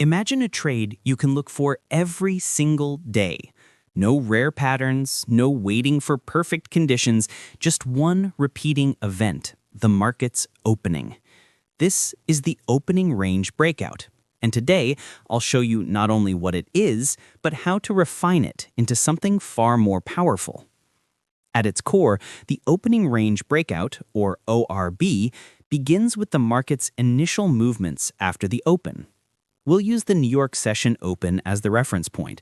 Imagine a trade you can look for every single day. No rare patterns, no waiting for perfect conditions, just one repeating event, the market's opening. This is the opening range breakout. And today, I'll show you not only what it is, but how to refine it into something far more powerful. At its core, the opening range breakout, or ORB, begins with the market's initial movements after the open. We'll use the New York session open as the reference point.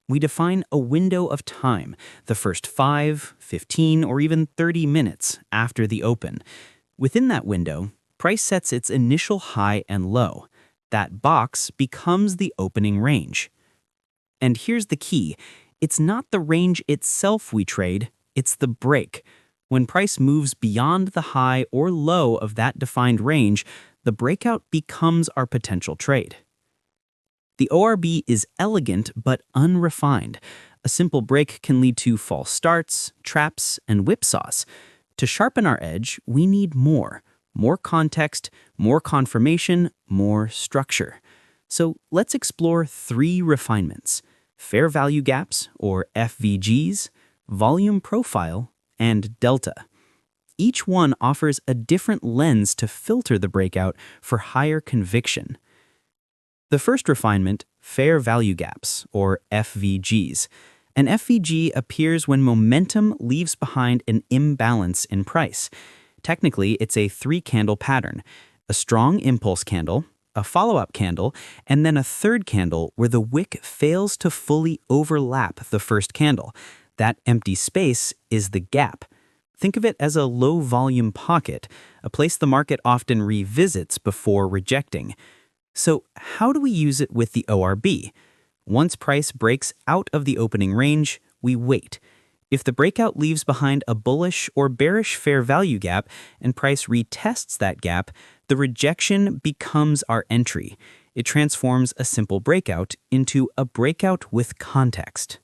We define a window of time, the first 5, 15, or even 30 minutes after the open. Within that window, price sets its initial high and low. That box becomes the opening range. And here's the key. It's not the range itself we trade, it's the break. When price moves beyond the high or low of that defined range, the breakout becomes our potential trade. The ORB is elegant but unrefined. A simple break can lead to false starts, traps, and whipsaws. To sharpen our edge, we need more context, more confirmation, more structure. So let's explore 3 refinements: fair value gaps, or FVGs, volume profile, and delta. Each one offers a different lens to filter the breakout for higher conviction. The first refinement, fair value gaps, or FVGs. An FVG appears when momentum leaves behind an imbalance in price. Technically, it's a 3-candle pattern: a strong impulse candle, a follow-up candle, and then a third candle where the wick fails to fully overlap the first candle. That empty space is the gap. Think of it as a low-volume pocket, a place the market often revisits before rejecting. So how do we use it with the ORB? Once price breaks out of the opening range, we wait. If the breakout leaves behind a bullish or bearish fair value gap and price retests that gap, the rejection becomes our entry. It transforms a simple breakout into a breakout with context.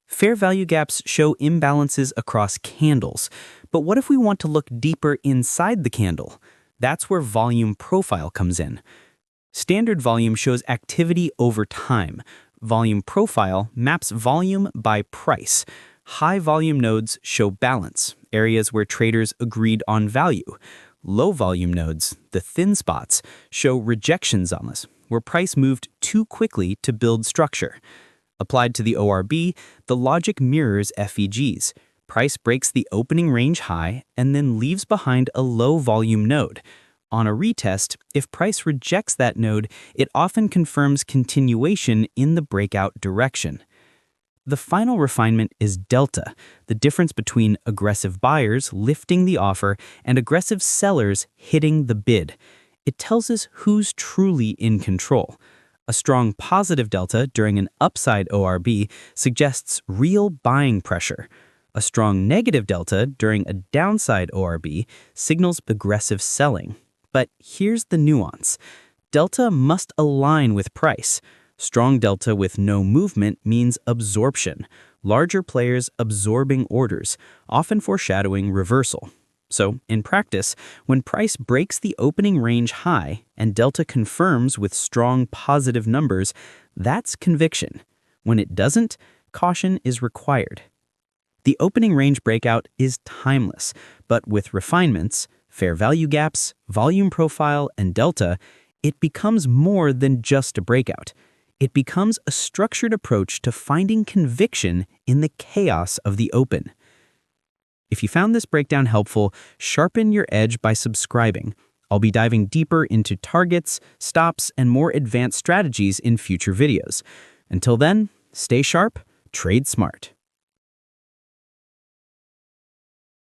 Fair value gaps show imbalances across candles. But what if we want to look deeper inside the candle? That's where volume profile comes in. Standard volume shows activity over time. Volume profile maps volume by price. High volume nodes show balance, areas where traders agreed on value. Low volume nodes, the thin spots, show rejection zones, where price moved too quickly to build structure. Applied to the ORB, the logic mirrors FVGs. Price breaks the opening range high and then leaves behind a low volume node. On a retest, if price rejects that node, it often confirms continuation in the breakout direction. The final refinement is delta, the difference between aggressive buyers lifting the offer and aggressive sellers hitting the bid. It tells us who's truly in control. A strong positive delta during an upside ORB suggests real buying pressure. A strong negative delta during a downside ORB signals aggressive selling. But here's the nuance. Delta must align with price. Strong delta with no movement means absorption, larger players absorbing orders, often foreshadowing reversal. So, in practice, when price breaks the opening range high and delta confirms with strong positive numbers, that's conviction. When it doesn't, caution is required. The opening range breakout is timeless, but with refinements, fair value gaps, volume profile, and delta, it becomes more than just a breakout. It becomes a structured approach to finding conviction in the chaos of the open. If you found this breakdown helpful, sharpen your edge by subscribing. I'll be diving deeper into targets, stops, and more advanced strategies in future videos. Until then, stay sharp, trade smart.